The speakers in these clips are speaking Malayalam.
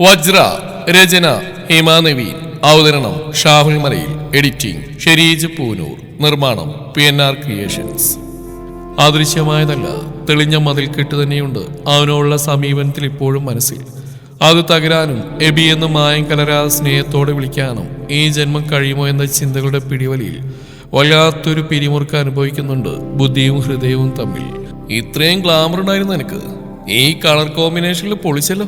വജ്ര രചന ഹിമാ നവീൻ അവതരണം ഷാഹുൽ മലയിൽ എഡിറ്റിംഗ് ഷെരീജ് പൂനൂർ നിർമ്മാണം PNR ക്രിയേഷൻസ്. അദൃശ്യമായതല്ല, തെളിഞ്ഞ മതിൽക്കെട്ട് തന്നെയുണ്ട് അവനോടുള്ള സമീപനത്തിൽ ഇപ്പോഴും മനസ്സിൽ. അത് തകരാനും എബി എന്ന് മായം കലരാതെ സ്നേഹത്തോടെ വിളിക്കാനും ഈ ജന്മം കഴിയുമോ എന്ന ചിന്തകളുടെ പിടിവലിയിൽ വല്ലാത്തൊരു പിരിമുറുക്കം അനുഭവിക്കുന്നുണ്ട് ബുദ്ധിയും ഹൃദയവും തമ്മിൽ. ഇത്രയും ഗ്ലാമർ ഉണ്ടായിരുന്നു എനിക്ക്, ഈ കളർ കോമ്പിനേഷനിൽ പൊളിച്ചല്ലോ.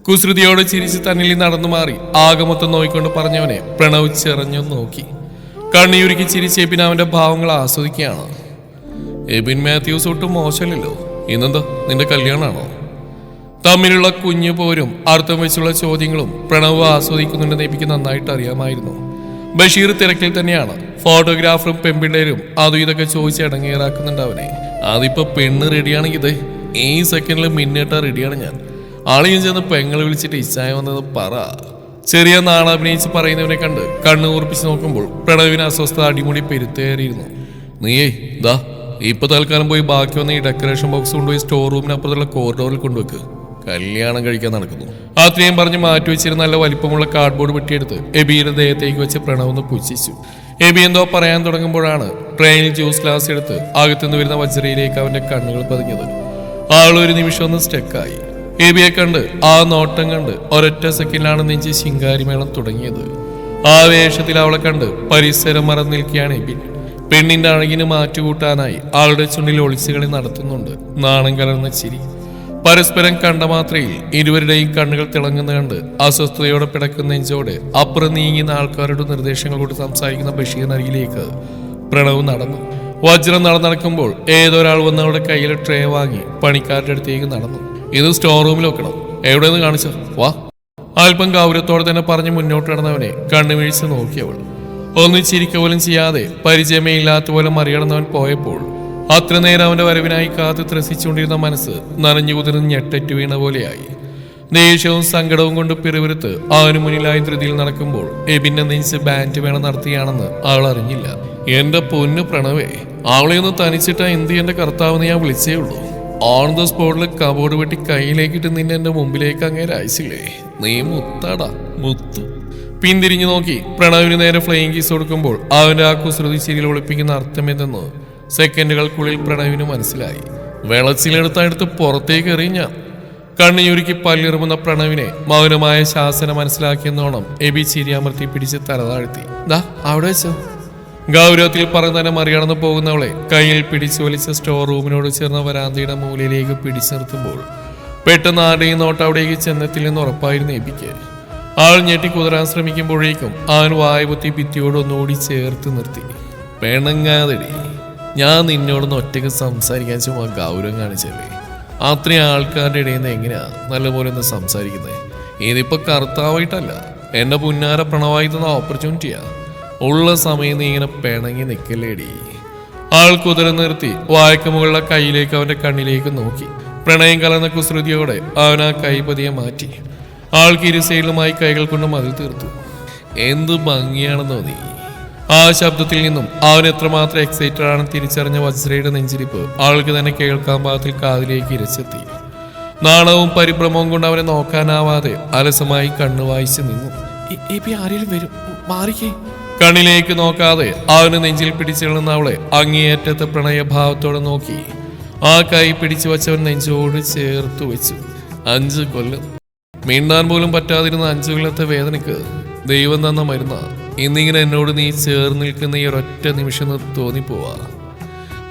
കുസൃതിയോടെ ചിരിച്ച് തന്നിൽ നടന്നു മാറി ആകമൊത്തം നോക്കിക്കൊണ്ട് പറഞ്ഞവനെ പ്രണവ് ചെറഞ്ഞു നോക്കി. കണ്ണിയുരുക്കി ചിരിച്ച് എബിൻ അവന്റെ ഭാവങ്ങൾ ആസ്വദിക്കുകയാണ്. എബിൻ മാത്യൂസ് ഒട്ടും മോശമല്ലല്ലോ, ഇന്നെന്താ നിന്റെ കല്യാണമാണോ? തമ്മിലുള്ള കുഞ്ഞു പോരും അർത്ഥം വെച്ചുള്ള ചോദ്യങ്ങളും പ്രണവ് ആസ്വദിക്കുന്നുണ്ടെന്ന് എബിക്ക് നന്നായിട്ട് അറിയാമായിരുന്നു. ബഷീർ തിരക്കിൽ തന്നെയാണ്. ഫോട്ടോഗ്രാഫറും പെൺപിള്ളേരും അതും ഇതൊക്കെ ചോദിച്ച് ഇടങ്ങേറാക്കുന്നുണ്ട് അവനെ. അതിപ്പോ പെണ്ണ് റെഡിയാണെങ്കിൽ ഇതേ ഈ സെക്കൻഡിൽ മിന്നിട്ടാ റെഡിയാണ് ഞാൻ. ആളിയും ചെന്ന് പെങ്ങളെ വിളിച്ചിട്ട് ഇച്ഛായ വന്നത് പറ. ചെറിയ നാളഭിനയിച്ച് പറയുന്നവനെ കണ്ട് കണ്ണ് ഉറപ്പിച്ച് നോക്കുമ്പോൾ പ്രണവിന് അസ്വസ്ഥത അടിമുടി പെരുത്തേറിയിരുന്നു. നീയേ ദാ ഇപ്പൊ തൽക്കാലം പോയി ബാക്കി വന്ന ഈ ഡെക്കറേഷൻ ബോക്സ് കൊണ്ടുപോയി സ്റ്റോർ റൂമിനപ്പുറത്തുള്ള കോറിഡോറിൽ കൊണ്ടുവെക്ക്, കല്യാണം കഴിക്കാൻ നടക്കുന്നു. അത്രയും പറഞ്ഞ് മാറ്റിവെച്ചിരുന്ന നല്ല വലിപ്പമുള്ള കാർഡ്ബോർഡ് വെട്ടിയെടുത്ത് എബിയുടെ ദേഹത്തേക്ക് വെച്ച് പ്രണവെന്ന് പുച്ഛിച്ചു. എബി എന്തോ പറയാൻ തുടങ്ങുമ്പോഴാണ് ട്രെയിനിൽ ജ്യൂസ് ഗ്ലാസ് എടുത്ത് അകത്തുനിന്ന് വരുന്ന വജ്രയിലേക്ക് അവന്റെ കണ്ണുകൾ പതിഞ്ഞത്. ആളൊരു നിമിഷം ഒന്ന് സ്റ്റെക്കായി. എബിയെ കണ്ട് ആ നോട്ടം കണ്ട് ഒരൊറ്റ സെക്കൻഡിലാണ് നെഞ്ചി ശിങ്കാരിമേളം തുടങ്ങിയത്. ആ വേഷത്തിൽ അവളെ കണ്ട് പരിസരം മറന്നു നിൽക്കുകയാണ് എബിൻ. പെണ്ണിന്റെ അഴകിന് മാറ്റുകൂട്ടാനായി ആളുടെ ചുണ്ടിൽ ഒളിച്ചുകളി നടത്തുന്നുണ്ട് നാണം കലർന്ന ചിരി. പരസ്പരം കണ്ട മാത്രയിൽ ഇരുവരുടെയും കണ്ണുകൾ തിളങ്ങുന്ന കണ്ട് അസ്വസ്ഥതയോടെ പിടക്കുന്ന നെഞ്ചോടെ അപ്പുറം നീങ്ങുന്ന ആൾക്കാരുടെ നിർദ്ദേശങ്ങൾ കൊണ്ട് സംസാരിക്കുന്ന ബഷീറിനരികിലേക്ക് പ്രണവ് നടന്നു. വജ്രം നടക്കുമ്പോൾ ഏതൊരാൾ വന്ന് അവളുടെ കയ്യിൽ ട്രേ വാങ്ങി പണിക്കാരുടെ അടുത്തേക്ക് നടന്നു. ഇത് സ്റ്റോർ റൂമിൽ വെക്കണം, എവിടെയെന്ന് കാണിച്ചോ വാ. അല്പം ഗൗരവത്തോടെ തന്നെ പറഞ്ഞ് മുന്നോട്ട് നടന്നവനെ കണ്ണുവീഴ്ച നോക്കിയവൾ. ഒന്നും ചിരിക്ക പോലും ചെയ്യാതെ പരിചയമേ ഇല്ലാത്ത പോലെ മറികടന്നവൻ പോയപ്പോൾ അത്ര നേരം അവന്റെ വരവിനായി കാത്ത് ത്രസിച്ചുകൊണ്ടിരുന്ന മനസ്സ് നനഞ്ഞു കുതിർന്ന് ഞെട്ടറ്റു വീണ പോലെയായി. ദേഷ്യവും സങ്കടവും കൊണ്ട് പിറുവിരുത്ത് അവന് മുന്നിലായി ധൃതിയിൽ നടക്കുമ്പോൾ എബിന്റെ നെഞ്ച് ബാൻഡ് വേണം നടത്തുകയാണെന്ന് അവൾ അറിഞ്ഞില്ല. എന്റെ പൊന്നു പ്രണവേ, അവളെ ഒന്ന് തനിച്ചിട്ടാ എന്ത് എന്റെ കർത്താവെന്ന് ഞാൻ വിളിച്ചേ ഉള്ളൂ. ഓൺ ദ സ്പോട്ടിൽ കബോർഡ് വെട്ടി കയ്യിലേക്കിട്ട് നിന്നെ എന്റെ മുമ്പിലേക്ക് അങ്ങേരെ അയച്ചില്ലേ, നീ മുത്താടാ മുത്ത്. പിന്തിരിഞ്ഞു നോക്കി പ്രണവിന് നേരെ ഫ്ലൈയിങ് കീസ് കൊടുക്കുമ്പോൾ അവന്റെ ആ കുസൃതി ചിരിയിൽ ഒളിപ്പിക്കുന്ന അർത്ഥമെന്തെന്ന് സെക്കൻഡുകൾക്കുള്ളിൽ പ്രണവിന് മനസ്സിലായി. വെളച്ചിലെടുത്ത് പുറത്തേക്ക് എറിഞ്ഞ കണ്ണിയുരുക്കി പല്ലിറുമുന്ന പ്രണവിനെ മൗനമായ ശാസന മനസ്സിലാക്കിയെന്നോണം എബി ചിരി അമർത്തി പിടിച്ച് തലതാഴ്ത്തി. ദാ അവിടെ വെച്ചോ. ഗൗരവത്തിൽ പറഞ്ഞ് തന്നെ മറികടന്നു പോകുന്നവളെ കയ്യിൽ പിടിച്ചു വലിച്ച സ്റ്റോർ റൂമിനോട് ചേർന്ന വരാന്തയുടെ മൂലയിലേക്ക് പിടിച്ചു നിർത്തുമ്പോൾ പെട്ടെന്ന് ആരുടെയും നോട്ട് അവിടേക്ക് ചെന്നെത്തില്ലെന്ന് ഉറപ്പായിരുന്നു എബിക്ക്. ആൾ ഞെട്ടി കുതിരാൻ ശ്രമിക്കുമ്പോഴേക്കും അവൻ വായുപൊത്തി ഭിത്തിയോട് ഒന്നുകൂടി ചേർത്ത് നിർത്തി. പെണങ്ങാതെടി, ഞാൻ നിന്നോടൊന്ന് ഒറ്റയ്ക്ക് സംസാരിക്കാൻ ചുമ്മാ ഗൗരവം കാണിച്ചല്ലേ. അത്രയും ആൾക്കാരുടെ ഇടയിൽ നിന്ന് എങ്ങനെയാ നല്ലപോലെ ഒന്ന് സംസാരിക്കുന്നത്? ഇതിപ്പോ കർത്താവായിട്ടല്ല, എന്റെ പുന്നാര പ്രണവായി തന്ന ഓപ്പർച്യൂണിറ്റിയാ. ഉള്ള സമയം നീ ഇങ്ങനെ പിണങ്ങി നിൽക്കല്ലേടി. ആൾ കുതിര നിർത്തി വായ്ക്കമുകളുടെ കൈയിലേക്ക് അവന്റെ കണ്ണിലേക്ക് നോക്കി. പ്രണയം കലർന്ന കുസൃതിയോടെ അവൻ ആ കൈ പതിയെ മാറ്റി. ആൾക്ക് ഇരു സൈഡിലുമായി കൈകൾ കൊണ്ട് മതിൽ തീർത്തു. എന്ത് ഭംഗിയാണെന്നോ നീ. ആ ശബ്ദത്തിൽ നിന്നും അവൻ എത്രമാത്രം എക്സൈറ്റഡ് ആണെന്ന് തിരിച്ചറിഞ്ഞ വജ്രയുടെ നെഞ്ചിരിപ്പ് ആൾക്ക് തന്നെ കേൾക്കാൻ പാകത്തിൽ കാതിലേക്ക് ഇരച്ചെത്തി. നാണവും പരിഭ്രമവും കൊണ്ട് അവനെ നോക്കാനാവാതെ അലസമായി കണ്ണു വായിച്ചു നിന്നു. ആരെങ്കിലും വരും, മാറിക്കേ. കണ്ണിലേക്ക് നോക്കാതെ അവന് നെഞ്ചിൽ പിടിച്ചിടുന്ന അവളെ അങ്ങേയറ്റത്തെ പ്രണയഭാവത്തോടെ നോക്കി ആ കൈ പിടിച്ചു വച്ചവൻ നെഞ്ചോട് ചേർത്തു വെച്ചു. 5 കൊല്ലം മിണ്ടാൻ പോലും പറ്റാതിരുന്ന 5 കൊല്ലത്തെ വേദനക്ക് ദൈവം തന്ന മരുന്ന. ഇന്നിങ്ങനെ എന്നോട് നീ ചേർന്ന് നിൽക്കുന്ന ഈ ഒരൊറ്റ നിമിഷം തോന്നിപ്പോവാ.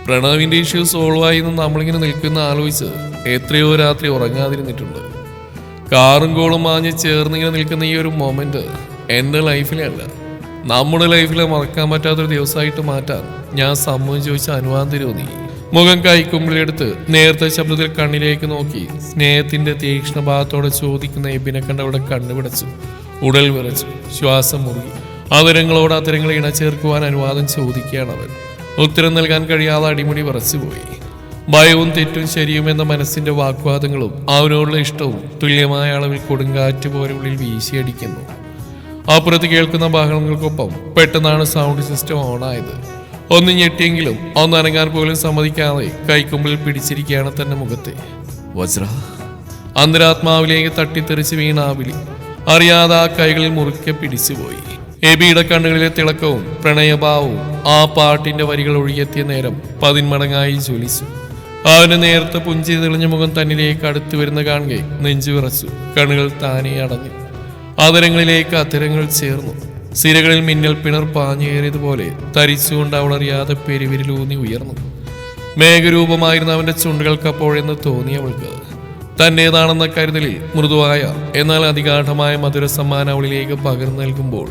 പ്രണവിന്റെ ഇഷ്യൂ സോൾവ് ആയി എന്ന് നമ്മളിങ്ങനെ നിൽക്കുന്ന ആലോചിച്ച് എത്രയോ രാത്രി ഉറങ്ങാതിരുന്നിട്ടുണ്ട്. കാറും കോളും മാഞ്ഞ് ചേർന്നിങ്ങനെ നിൽക്കുന്ന ഈ ഒരു മൊമെന്റ് എൻ്റെ ലൈഫിലെ അല്ല, നമ്മുടെ ലൈഫിലെ മറക്കാൻ പറ്റാത്തൊരു ദിവസമായിട്ട് മാറ്റാൻ ഞാൻ സമ്മതം ചോദിച്ച അനുവാദം തരുമോ നീ? മുഖം കൈക്കുമ്പിളെടുത്ത് നേരത്തെ ശബ്ദത്തിൽ കണ്ണിലേക്ക് നോക്കി സ്നേഹത്തിന്റെ തീക്ഷ്ണഭാവത്തോടെ ചോദിക്കുന്ന എബിനെ കണ്ട് അവിടെ കണ്ണുപിടച്ചു. ഉടൽ വിറച്ചു, ശ്വാസം മുറുകി. അതരങ്ങളോട് അതരങ്ങളെ ഇണചേർക്കുവാൻ അനുവാദം ചോദിക്കുകയാണ് അവൻ. ഉത്തരം നൽകാൻ കഴിയാതെ അടിമുടി വിറച്ചുപോയി. ഭയവും തെറ്റും ശരിയും എന്ന മനസ്സിന്റെ വാഗ്വാദങ്ങളും അവനോടുള്ള ഇഷ്ടവും തുല്യമായ അളവിൽ കൊടുങ്കാറ്റ് പോലെ ഉള്ളിൽ വീശിയടിക്കുന്നു. അപ്പുറത്ത് കേൾക്കുന്ന ബഹളങ്ങൾക്കൊപ്പം പെട്ടെന്നാണ് സൗണ്ട് സിസ്റ്റം ഓണായത്. ഒന്ന് ഞെട്ടിയെങ്കിലും ഒന്നനങ്ങാൻ പോലും സമ്മതിക്കാതെ കൈക്കുമ്പിൽ പിടിച്ചിരിക്കുകയാണ് തന്റെ മുഖത്തെ. വജ്ര അന്തരാത്മാവിലേക്ക് തട്ടിത്തെറിച്ച് വീണ ആ വിളി അറിയാതെ ആ കൈകളിൽ മുറുക്കെ പിടിച്ചുപോയി. എബിയുടെ കണ്ണുകളിലെ തിളക്കവും പ്രണയഭാവവും ആ പാട്ടിന്റെ വരികൾ ഒഴുകിയെത്തിയ നേരം 10 മടങ്ങായി ജ്വലിച്ചു. അവന്റെ നേരത്തെ പുഞ്ചി തെളിഞ്ഞ മുഖം തന്നിലേക്ക് അടുത്തു വരുന്ന കാണുകെ നെഞ്ചു വിറച്ചു. കണ്ണുകൾ താനെ അടഞ്ഞു. ആദരങ്ങളിലേക്ക് അത്തരങ്ങൾ ചേർന്നു. സിരകളിൽ മിന്നൽ പിണർ പാഞ്ഞേറിയതുപോലെ തരിച്ചുകൊണ്ട് അവളറിയാതെ പെരുവിരിലൂന്നി ഉയർന്നു. മേഘരൂപമായിരുന്ന അവന്റെ ചുണ്ടുകൾക്കപ്പോഴെന്ന് തോന്നിയവൾക്ക് തന്റേതാണെന്ന കരുതലിൽ മൃദുവായ എന്നാൽ അതിഗാഠമായ മധുര സമ്മാനം അവളിലേക്ക് പകർന്നു നൽകുമ്പോൾ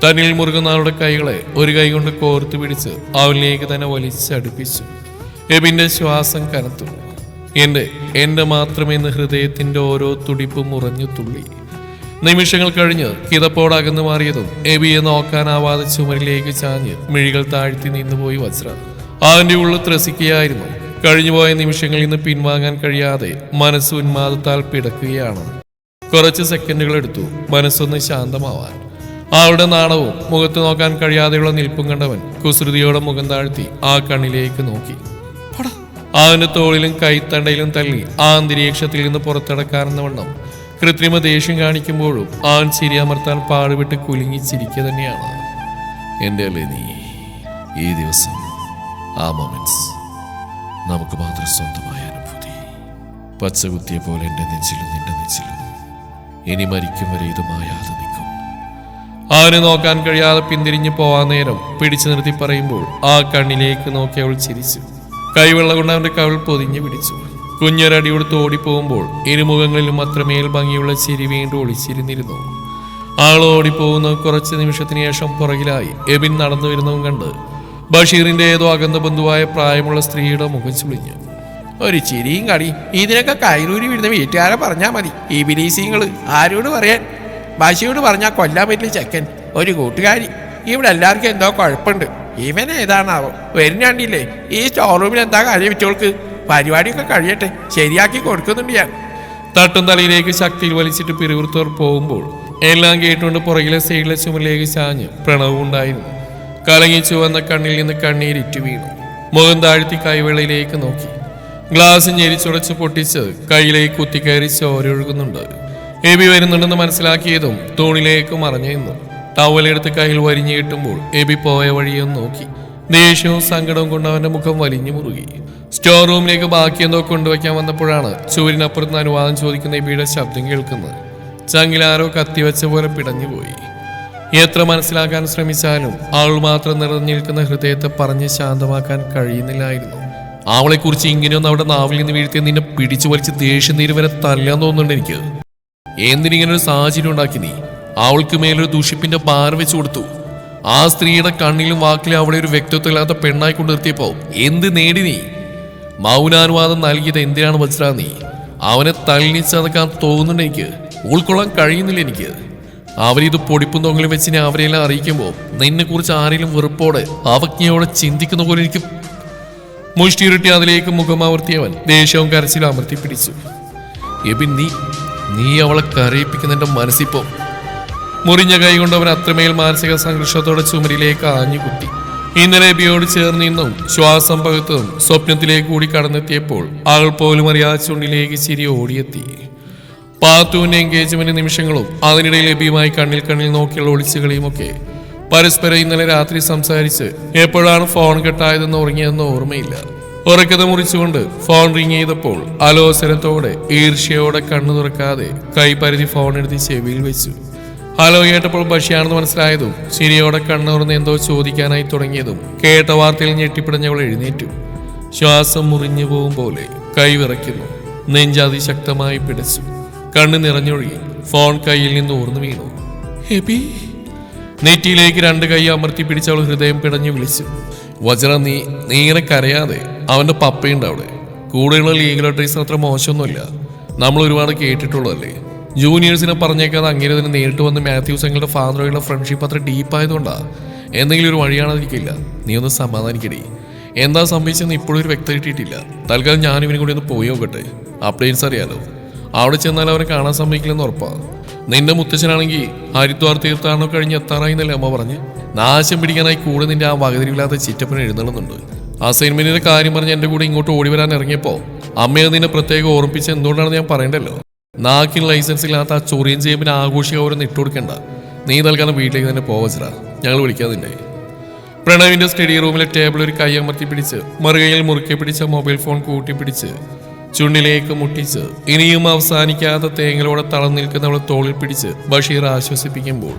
തന്നിൽ മുറുകുന്ന അവളുടെ കൈകളെ ഒരു കൈ കൊണ്ട് കോർത്തു പിടിച്ച് അവനിലേക്ക് തന്നെ വലിച്ചടുപ്പിച്ചു. എബിന്റെ ശ്വാസം കനത്തു. എന്റെ മാത്രമെന്ന് ഹൃദയത്തിന്റെ ഓരോ തുടിപ്പും ഉറഞ്ഞു തുള്ളി. നിമിഷങ്ങൾ കഴിഞ്ഞ് കിതപ്പോടകന്നു മാറിയതും എബിയെ നോക്കാനാവാതെ ചുമരിലേക്ക് ചാഞ്ഞ് മിഴികൾ താഴ്ത്തി നിന്നുപോയി വജ്ര. അവന്റെ ഉള്ളിൽ ത്രസിക്കുകയായിരുന്നു. കഴിഞ്ഞുപോയ നിമിഷങ്ങളിൽ നിന്ന് പിൻവാങ്ങാൻ കഴിയാതെ മനസ്സ് ഉന്മാദത്താൽ പിടക്കുകയാണ്. കുറച്ച് സെക്കൻഡുകൾ എടുത്തു മനസ്സൊന്ന് ശാന്തമാവാൻ. അവളുടെ നാണവും മുഖത്ത് നോക്കാൻ കഴിയാതെയുള്ള നിൽപ്പും കണ്ടവൻ കുസൃതിയോടെ മുഖം താഴ്ത്തി ആ കണ്ണിലേക്ക് നോക്കി. അവന്റെ തോളിലും കൈത്തണ്ടയിലും തള്ളി ആ അന്തരീക്ഷത്തിൽ നിന്ന് പുറത്തടക്കാനെന്ന വണ്ണം കൃത്രിമ ദേഷ്യം കാണിക്കുമ്പോഴും അവൻ ചിരിയമർത്താൻ പാടുപെട്ട് കുലുങ്ങി ചിരിക്കുക തന്നെയാണ്. എൻ്റെ അല്ലേ നീ ഈ ദിവസം, ആ മൊമെന്റ്സ് നമുക്ക് മാത്രം സ്വന്തമായ അനുഭൂതി. പച്ചകുത്തിയ പോലെ എൻ്റെ നെഞ്ചിലും നിന്റെ നെഞ്ചിലും ഇനി മരിക്കും വരെ ഇത് മായാതെ നിൽക്കും. അവനെ നോക്കാൻ കഴിയാതെ പിന്തിരിഞ്ഞു പോവാൻ നേരം പിടിച്ചു നിർത്തി പറയുമ്പോൾ ആ കണ്ണിലേക്ക് നോക്കി അവൾ ചിരിച്ചു. കൈവെള്ള കൊണ്ട് അവന്റെ കവിൾ പൊതിഞ്ഞു പിടിച്ചു. കുഞ്ഞൊരടിയോടുത്ത് ഓടിപ്പോകുമ്പോൾ ഇരുമുഖങ്ങളിലും അത്രമേൽ ഭംഗിയുള്ള ചിരി വീണ്ടും ഒളിച്ചിരുന്നിരുന്നു. ആൾ ഓടിപ്പോകുന്ന കുറച്ച് നിമിഷത്തിന് ശേഷം പുറകിലായി എബിൻ നടന്നു വരുന്നതും കണ്ട് ബഷീറിന്റെ ഏതോ അകന്ന ബന്ധുവായ പ്രായമുള്ള സ്ത്രീയുടെ മുഖം ചുളിഞ്ഞു. ഒരു ചിരിയും കളി ഇതിനൊക്കെ കൈറൂരി വിടുന്ന വീട്ടുകാരെ പറഞ്ഞാൽ മതി. ഈ ബിലീസിങ്ങള് ആരോട് പറയാൻ? ബഷീറോട് പറഞ്ഞാൽ കൊല്ലാൻ പറ്റില്ല ചെക്കൻ. ഒരു കൂട്ടുകാരി. ഇവിടെ എല്ലാവർക്കും എന്തോ കുഴപ്പമുണ്ട്. ഇവൻ ഏതാണാവോ വരുന്നാണ്ടില്ലേ? ഈ സ്റ്റോർ റൂമിൽ എന്താ കാര്യം വിറ്റോൾക്ക്? പരിപാടിയൊക്കെ കഴിയട്ടെ, ശരിയാക്കി കൊടുക്കുന്നുണ്ട് ഞാൻ. തട്ടും തലയിലേക്ക് ശക്തിയിൽ വലിച്ചിട്ട് പിറുവിറുത്തവർ പോകുമ്പോൾ എല്ലാം കേട്ടുകൊണ്ട് പുറകിലെ സൈഡിലെ ചുമലിലേക്ക് ചാഞ്ഞ് പ്രണവും ഉണ്ടായിരുന്നു. കലങ്ങിച്ചു വന്ന കണ്ണിൽ നിന്ന് കണ്ണീരിറ്റു വീണു. മുഖം താഴ്ത്തി കൈവെള്ളയിലേക്ക് നോക്കി. ഗ്ലാസ് ഞെരിച്ചുടച്ച് പൊട്ടിച്ച് കയ്യിലേക്ക് കുത്തിക്കയറി ചോരൊഴുകുന്നുണ്ട്. എബി വരുന്നുണ്ടെന്ന് മനസ്സിലാക്കിയതും തൂണിലേക്ക് മറഞ്ഞു നിന്നു. ടവലെടുത്ത് കയ്യിൽ വരിഞ്ഞു കിട്ടുമ്പോൾ എബി പോയ വഴിയൊന്ന് നോക്കി. ദേഷ്യവും സങ്കടവും കൊണ്ട് അവന്റെ മുഖം വലിഞ്ഞു മുറുകി. സ്റ്റോർ റൂമിലേക്ക് ബാക്കിയെന്തോ കൊണ്ടുവയ്ക്കാൻ വന്നപ്പോഴാണ് ചുവരിനപ്പുറത്ത് അനുവാദം ചോദിക്കുന്ന എബിയുടെ ശബ്ദം കേൾക്കുന്നത്. ചങ്കിലാരോ കത്തിവെച്ച പോലെ പിടഞ്ഞുപോയി. എത്ര മനസ്സിലാക്കാൻ ശ്രമിച്ചാലും അവൾ മാത്രം നിറഞ്ഞിരിക്കുന്ന ഹൃദയത്തെ പറഞ്ഞ് ശാന്തമാക്കാൻ കഴിയുന്നില്ലായിരുന്നു. അവളെക്കുറിച്ച് ഇങ്ങനെയൊന്നും അവിടെ നാവിൽ നിന്ന് വീഴ്ത്തിയ നിന്നെ പിടിച്ചു വലിച്ച് ദേഷ്യം നീര് വരെ തല്ലാൻ തോന്നുന്നുണ്ട് എനിക്ക്. എന്തിനിങ്ങനെ ഒരു സാഹചര്യം ഉണ്ടാക്കി നീ? അവൾക്ക് മേലൊരു ദൂഷിപ്പിന്റെ പാര വെച്ചു കൊടുത്തു. ആ സ്ത്രീയുടെ കണ്ണിലും വാക്കിലും അവളെ ഒരു വ്യക്തിത്വം ഇല്ലാത്ത പെണ്ണായി കൊണ്ടു നിർത്തിയപ്പോ എന്ത് നേടി നീ? മൗനാനുവാദം നൽകിയത് എന്തിനാണ് വജ്ര? നീ അവനെ തള്ളിച്ചതക്കാൻ തോന്നുന്നുണ്ട് എനിക്ക്. ഉൾക്കൊള്ളാൻ കഴിയുന്നില്ല എനിക്ക്. അവരിത് പൊടിപ്പും തൊങ്ങലും വെച്ച് അവരെല്ലാം അറിയിക്കുമ്പോൾ നിന്നെ കുറിച്ച് ആരെങ്കിലും വെറുപ്പോടെ അവജ്ഞയോടെ ചിന്തിക്കുന്ന പോലെ എനിക്ക്. മുഷ്ടിയുരുട്ടി അതിലേക്ക് മുഖമർത്തിയവൻ ദേഷ്യവും കരച്ചിലും അമർത്തി പിടിച്ചു. എബിൻ, നീ അവളെ കരയിപ്പിക്കുന്നതിന്റെ മനസ്സിപ്പോ. മുറിഞ്ഞ കൈ കൊണ്ട് അവൻ അത്രമേൽ മാനസിക സംഘർഷത്തോടെ ചുമരിലേക്ക് ആഞ്ഞു കുത്തി. ഇന്നലെ എബിയോട് ചേർന്ന് നിന്നും ശ്വാസം പകുത്തതും സ്വപ്നത്തിലേക്ക് കൂടി കടന്നെത്തിയപ്പോൾ ആൾ പോലും അറിയാതെ ചുണ്ടിലേക്ക് ചിരി ഓടിയെത്തി. പാത്തുവിന്റെ എൻഗേജ്മെന്റ് നിമിഷങ്ങളും അതിനിടയിൽ എബിയുമായി കണ്ണിൽ കണ്ണിൽ നോക്കിയുള്ള ഒളിച്ചുകളിയും ഒക്കെ പരസ്പരം ഇന്നലെ രാത്രി സംസാരിച്ച് എപ്പോഴാണ് ഫോൺ കെട്ടായതെന്ന് ഉറങ്ങിയതെന്ന് ഓർമ്മയില്ല. ഉറക്കത മുറിച്ചുകൊണ്ട് ഫോൺ റിങ് ചെയ്തപ്പോൾ അലോസരത്തോടെ ഈർഷ്യയോടെ കണ്ണു തുറക്കാതെ കൈപരിധി ഫോൺ എടുത്ത് ചെവിയിൽ വെച്ചു. ഹലോ കേട്ടപ്പോൾ ബഷിയാണെന്ന് മനസ്സിലായതും ശരിയോടെ കണ്ണുറന്ന് എന്തോ ചോദിക്കാനായി തുടങ്ങിയതും കേട്ട വാർത്തയിൽ ഞെട്ടിപ്പിടഞ്ഞവൾ എഴുന്നേറ്റു. ശ്വാസം മുറിഞ്ഞു പോകും പോലെ കൈ വിറയ്ക്കുന്നു. നെഞ്ചതിശക്തമായി പിടിച്ചു. കണ്ണ് നിറഞ്ഞൊഴുകി. ഫോൺ കയ്യിൽ നിന്ന് ഊർന്നു വീണു. ഹെബി. നെറ്റിയിലേക്ക് 2 കൈ അമർത്തി പിടിച്ചവൾ ഹൃദയം പിടഞ്ഞു വിളിച്ചു. വജ്ര, നീ ഇങ്ങനെ കരയാതെ. അവന്റെ പപ്പയുണ്ട് അവിടെ. കൂടെയുള്ള ലീഗൽ അഡ്വൈസർ അത്ര മോശമൊന്നുമില്ല. നമ്മൾ ഒരുപാട് കേട്ടിട്ടുള്ളതല്ലേ. ജൂനിയേഴ്സിനെ പറഞ്ഞേക്കാതെ അങ്ങനെ തന്നെ നേരിട്ട് വന്ന് മാത്യൂസ് ഞങ്ങളുടെ ഫാദറുള്ള ഫ്രണ്ട്ഷിപ്പ് അത്ര ഡീപ്പായതുകൊണ്ടാ. എന്തെങ്കിലും ഒരു വഴിയാണെന്നിരിക്കില്ല. നീ ഒന്ന് സമാധാനിക്കടി. എന്താ സംഭവിച്ചെന്ന് ഇപ്പോഴും ഒരു വ്യക്തത കിട്ടിയിട്ടില്ല. തൽക്കാലം ഞാനും ഇവനും കൂടി ഒന്ന് പോയി നോക്കട്ടെ. അപ്ഡേറ്റ്സ് അറിയാലോ. അവിടെ ചെന്നാൽ അവരെ കാണാൻ സമ്മതിക്കില്ലെന്ന് ഉറപ്പാണ്. നിന്റെ മുത്തച്ഛനാണെങ്കിൽ ഹരിദ്വാർ തീർത്ഥാടനം കഴിഞ്ഞ് എത്താറായി എന്നല്ലേ അമ്മ പറഞ്ഞ്. നാശം പിടിക്കാനായി കൂടെ നിന്റെ ആ വകതിരില്ലാത്ത ചിറ്റപ്പനെ എഴുന്നള്ളുന്നുണ്ട്. അസൈൻമെന്റിന്റെ കാര്യം പറഞ്ഞ് എന്റെ കൂടെ ഇങ്ങോട്ട് ഓടി വരാൻ ഇറങ്ങിയപ്പോ അമ്മയെ നിന്നെ പ്രത്യേകം ഓർമ്മിപ്പിച്ച് എന്തുകൊണ്ടാണ് ഞാൻ പറയണ്ടല്ലോ. നാക്കിന് ലൈസൻസ് ഇല്ലാത്ത ആ ചൊറിയൻ ചെയ്യുമ്പോൾ ആഘോഷിക്കവരൊന്നും ഇട്ടുകൊടുക്കണ്ട. നീ തൽക്കാലം വീട്ടിലേക്ക് തന്നെ പോവച്ചടാ, ഞങ്ങൾ വിളിക്കാതില്ലേ. പ്രണവിന്റെ സ്റ്റഡി റൂമിലെ ടേബിൾ ഒരു കൈ അമർത്തി പിടിച്ച് മറുകയിൽ മുറുക്കെ പിടിച്ച മൊബൈൽ ഫോൺ കൂട്ടിപ്പിടിച്ച് ചുണ്ടിലേക്ക് മുട്ടിച്ച് ഇനിയും അവസാനിക്കാതെ തേങ്ങലോടെ തളർന്നു നിൽക്കുന്നവളെ തോളിൽ പിടിച്ച് ബഷീർ ആശ്വസിപ്പിക്കുമ്പോൾ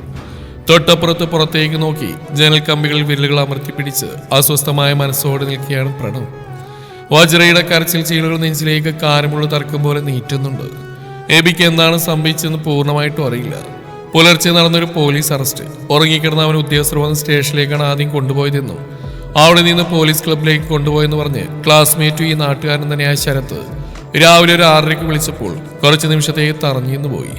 തൊട്ടപ്പുറത്ത് പുറത്തേക്ക് നോക്കി ജനൽ കമ്പികളിൽ വിരലുകൾ അമർത്തി പിടിച്ച് അസ്വസ്ഥമായ മനസ്സോടെ നിൽക്കുകയാണ് പ്രണവ്. വജ്രയുടെ കരച്ചിൽ ചീളുകൾ നെഞ്ചിലേക്ക് കാരമുള്ള തർക്കം പോലെ നീറ്റുന്നുണ്ട്. എബിക്ക് എന്താണ് സംഭവിച്ചതെന്ന് പൂർണ്ണമായിട്ടും അറിയില്ല. പുലർച്ചെ നടന്നൊരു പോലീസ് അറസ്റ്റ്. ഉറങ്ങിക്കിടന്ന അവൻ ഉദ്യോഗസ്ഥർ വന്ന് സ്റ്റേഷനിലേക്കാണ് ആദ്യം കൊണ്ടുപോയതെന്നും അവിടെ നിന്ന് പോലീസ് ക്ലബിലേക്ക് കൊണ്ടുപോയെന്ന് പറഞ്ഞ് ക്ലാസ്മേറ്റും ഈ നാട്ടുകാരൻ തന്നെയായ ശരത്ത് രാവിലെ ഒരു 6:30 വിളിച്ചപ്പോൾ കുറച്ച് നിമിഷത്തേക്ക് തറഞ്ഞിന്ന് പോയി.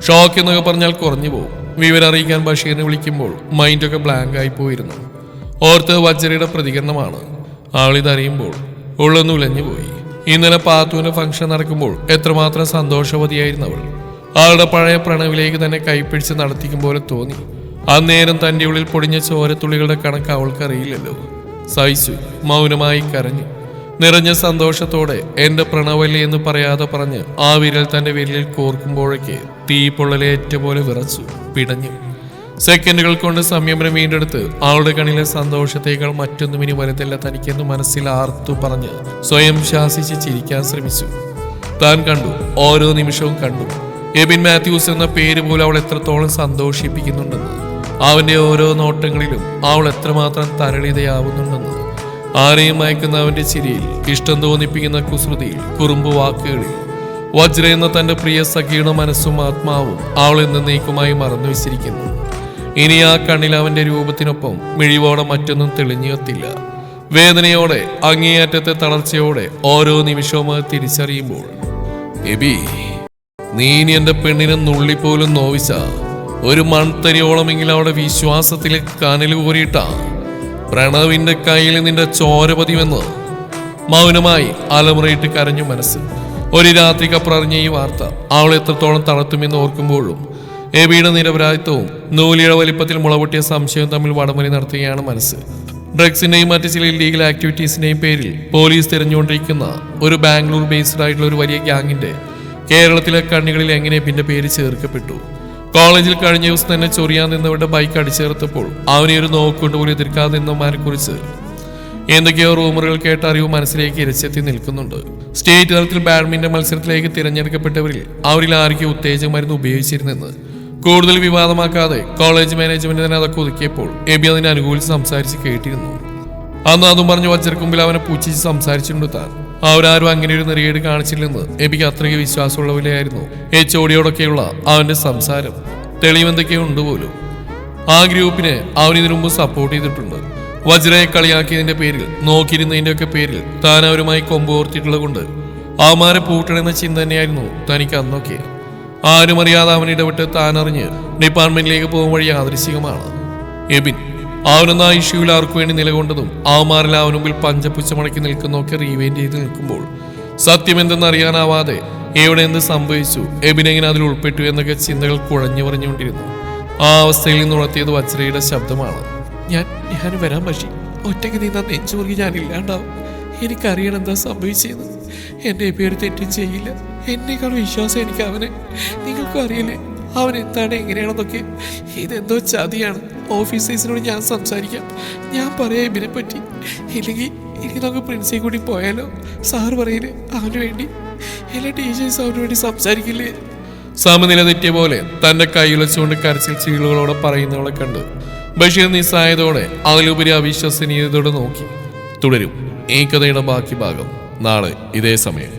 ഷോക്ക് എന്നൊക്കെ പറഞ്ഞാൽ കുറഞ്ഞു പോകും. വിവരം അറിയിക്കാൻ ബഷീറിനെ വിളിക്കുമ്പോൾ മൈൻഡൊക്കെ ബ്ലാങ്ക് ആയി പോയിരുന്നു. ഓർത്ത് വജ്രയുടെ പ്രതികരണമാണ്. ആളിതറിയുമ്പോൾ ഉള്ളൊന്ന് ഉലഞ്ഞു പോയി. ഇന്നലെ പാത്തുവിന്റെ ഫംഗ്ഷൻ നടക്കുമ്പോൾ എത്രമാത്രം സന്തോഷവതിയായിരുന്നു അവൾ. അവളുടെ പഴയ പ്രണവിലേക്ക് തന്നെ കൈപ്പിടിച്ച് നടത്തിക്കും പോലെ തോന്നി. അന്നേരം തൻ്റെ ഉള്ളിൽ പൊടിഞ്ഞ ചോരത്തുള്ളികളുടെ കണക്ക് അവൾക്കറിയില്ലല്ലോ. സഹിച്ചു, മൗനമായി കരഞ്ഞു. നിറഞ്ഞ സന്തോഷത്തോടെ എന്റെ പ്രണവല്ലേ എന്ന് പറയാതെ പറഞ്ഞ് ആ വിരൽ തന്റെ വിരലിൽ കോർക്കുമ്പോഴേക്ക് തീപ്പൊള്ളലേറ്റ പോലെ വിറച്ചു, പിടഞ്ഞു. സെക്കൻഡുകൾ കൊണ്ട് സംയമനം വീണ്ടെടുത്ത് അവളുടെ കണ്ണിലെ സന്തോഷത്തേക്കാൾ മറ്റൊന്നും ഇനി വലുതല്ല തനിക്കെന്ന് മനസ്സിൽ ആർത്തു പറഞ്ഞ് സ്വയം ശാസിച്ച് ചിരിക്കാൻ ശ്രമിച്ചു. താൻ കണ്ടു, ഓരോ നിമിഷവും കണ്ടു. എബിൻ മാത്യൂസ് എന്ന പേര് പോലും അവൾ എത്രത്തോളം സന്തോഷിപ്പിക്കുന്നുണ്ടെന്ന്, അവന്റെ ഓരോ നോട്ടങ്ങളിലും അവൾ എത്രമാത്രം തരളിതയാവുന്നുണ്ടെന്ന്, ആരെയും മയക്കുന്ന അവന്റെ ചിരിയിൽ, ഇഷ്ടം തോന്നിപ്പിക്കുന്ന കുസൃതിയിൽ, കുറുമ്പ് വാക്കുകളിൽ. വജ്ര എന്ന തന്റെ പ്രിയ സഖിയുടെ മനസ്സും ആത്മാവും അവൾ എന്നേക്കുമായി മറന്നു വെച്ചിരിക്കുന്നു. ഇനി ആ കണ്ണിൽ അവന്റെ രൂപത്തിനൊപ്പം മിഴിവോടെ മറ്റൊന്നും തെളിഞ്ഞെത്തില്ല. വേദനയോടെ, അങ്ങേയറ്റത്തെ തളർച്ചയോടെ ഓരോ നിമിഷവും അത് തിരിച്ചറിയുമ്പോൾ, എബി, നീ ഇനി എന്റെ പെണ്ണിനെ നുള്ളിപ്പോലും നോവിച്ച ഒരു മൺതരിയോളമെങ്കിലും അവളുടെ വിശ്വാസത്തിലെ കനൽ കോരിയിട്ടാ പ്രണവിന്റെ കയ്യിൽ നിന്റെ ചോരപതിവെന്ന് മൗനമായി അലമുറയിട്ട് കരഞ്ഞു മനസ്സ്. ഒരു രാത്രിക്കപ്പുറം അറിഞ്ഞ ഈ വാർത്ത അവൾ എത്രത്തോളം തളർത്തുമെന്ന് ഓർക്കുമ്പോഴും എബിയുടെ നിരപരാധിത്വവും നൂലിയുടെ വലിപ്പത്തിൽ മുളപൊട്ടിയ സംശയവും തമ്മിൽ വടംവലി നടത്തുകയാണ് മനസ്സ്. ഡ്രഗ്സിന്റെയും മറ്റു ചില ഇല്ലീഗൽ ആക്ടിവിറ്റീസിന്റെയും പേരിൽ പോലീസ് തിരഞ്ഞുകൊണ്ടിരിക്കുന്ന ഒരു ബാംഗ്ലൂർ ബേസ്ഡ് ആയിട്ടുള്ള ഒരു വലിയ ഗ്യാങ്ങിന്റെ കേരളത്തിലെ കണ്ണികളിൽ എങ്ങനെ എബിന്റെ പേര് ചേർക്കപ്പെട്ടു. കോളേജിൽ കഴിഞ്ഞ ദിവസം തന്നെ ചൊറിയാൻ നിന്നവരുടെ ബൈക്ക് അടിച്ചേർത്തപ്പോൾ അവനെ ഒരു നോക്കൊണ്ട് പോലും എതിർക്കാതെ നിന്നവന്മാരെ കുറിച്ച് എന്തൊക്കെയോ റൂമറുകൾ കേട്ട അറിവ് മനസ്സിലേക്ക് ഇരച്ചെത്തി നിൽക്കുന്നുണ്ട്. സ്റ്റേറ്റ് തലത്തിൽ ബാഡ്മിന്റൺ മത്സരത്തിലേക്ക് തിരഞ്ഞെടുക്കപ്പെട്ടവരിൽ അവരിൽ ആരൊക്കെ ഉത്തേജക മരുന്ന് ഉപയോഗിച്ചിരുന്നെന്ന് കൂടുതൽ വിവാദമാക്കാതെ കോളേജ് മാനേജ്മെന്റ് തന്നെ അതൊക്കെ ഒതുക്കിയപ്പോൾ എബി അതിനെ അനുകൂലിച്ച് സംസാരിച്ച് കേട്ടിരുന്നു. അന്ന് അതും പറഞ്ഞ് വജ്രക്ക് മുമ്പിൽ അവനെ പൂച്ചിച്ച് സംസാരിച്ചിട്ടുണ്ട് താൻ. അവരാരും അങ്ങനെ ഒരു നെറിയേട് കാണിച്ചില്ലെന്ന് എബിക്ക് അത്രയ്ക്ക് വിശ്വാസമുള്ളവരെയായിരുന്നു HOD-യോടൊക്കെയുള്ള അവന്റെ സംസാരം. തെളിവെന്തൊക്കെയോ ഉണ്ട് പോലും. ആ ഗ്രൂപ്പിനെ അവൻ ഇതിനു മുമ്പ് സപ്പോർട്ട് ചെയ്തിട്ടുണ്ട്. വജ്രയെ കളിയാക്കിയതിന്റെ പേരിൽ, നോക്കിയിരുന്നതിന്റെ ഒക്കെ പേരിൽ താൻ അവരുമായി കൊമ്പോർത്തിട്ടുള്ളത് കൊണ്ട് അവന്മാരെ പൂട്ടണമെന്ന ചിന്ത തന്നെയായിരുന്നു തനിക്ക് അന്നൊക്കെ. ആരും അറിയാതെ അവൻ ഇടപെട്ട് താൻ അറിഞ്ഞ് ഡിപ്പാർട്ട്മെന്റിലേക്ക് പോകും വഴി യാദൃശ്ചികമാണ് എബിൻ അവനൊന്ന് ആ ഇഷ്യൂവിൽ ആർക്കു വേണ്ടി നിലകൊണ്ടതും അവന്മാരിൽ അവന് മുമ്പിൽ പഞ്ചപുച്ച മടക്കി നിൽക്കുന്നൊക്കെ റീവെന്റ് ചെയ്ത് നിൽക്കുമ്പോൾ സത്യം എന്തെന്ന് അറിയാനാവാതെ എവിടെ എന്ത് സംഭവിച്ചു, എബിനെങ്ങനെ അതിൽ ഉൾപ്പെട്ടു എന്നൊക്കെ ചിന്തകൾ കുഴഞ്ഞു പറഞ്ഞുകൊണ്ടിരുന്നു. ആ അവസ്ഥയിൽ നിന്ന് ഉണർത്തിയത് വജ്രയുടെ ശബ്ദമാണ്. ഞാൻ വരാൻ പക്ഷേ ഒറ്റയ്ക്ക് നീന്താൻ നെഞ്ചുമുറുകി ഞാനില്ലാണ്ടാവും. എനിക്കറിയണം എന്താ സംഭവിച്ചതെന്ന്. എൻ്റെ പേര് തെറ്റും ചെയ്യില്ല. എന്നേക്കാൾ വിശ്വാസം എനിക്ക് അവനെ. നിങ്ങൾക്കും അറിയില്ലേ അവൻ എന്താണ് എങ്ങനെയാണെന്നൊക്കെ. ഇതെന്തോ ചതിയാണ്. ഓഫീസേഴ്സിനോട് ഞാൻ സംസാരിക്കാം. ഞാൻ പറയാം ഇതിനെ പറ്റി. ഇല്ലെങ്കിൽ ഇനി നമുക്ക് പ്രിൻസിയെ കൂടി പോയാലോ? സാറ് പറയില്ലേ അവന് വേണ്ടി? എല്ലാ ടീച്ചേഴ്സും അവന് വേണ്ടി സംസാരിക്കില്ലേ? സമനില തെറ്റിയ പോലെ തന്റെ കൈയുളച്ചുകൊണ്ട് കരച്ചിൽ ചീളുകളോടെ പറയുന്നവളെ കണ്ട് ബഷീർ നിസ്സായതോടെ അതിലുപരി അവിശ്വസനീയതയോടെ നോക്കി. തുടരും ഈ കഥയുടെ ബാക്കി ഭാഗം നാളെ ഇതേ സമയം.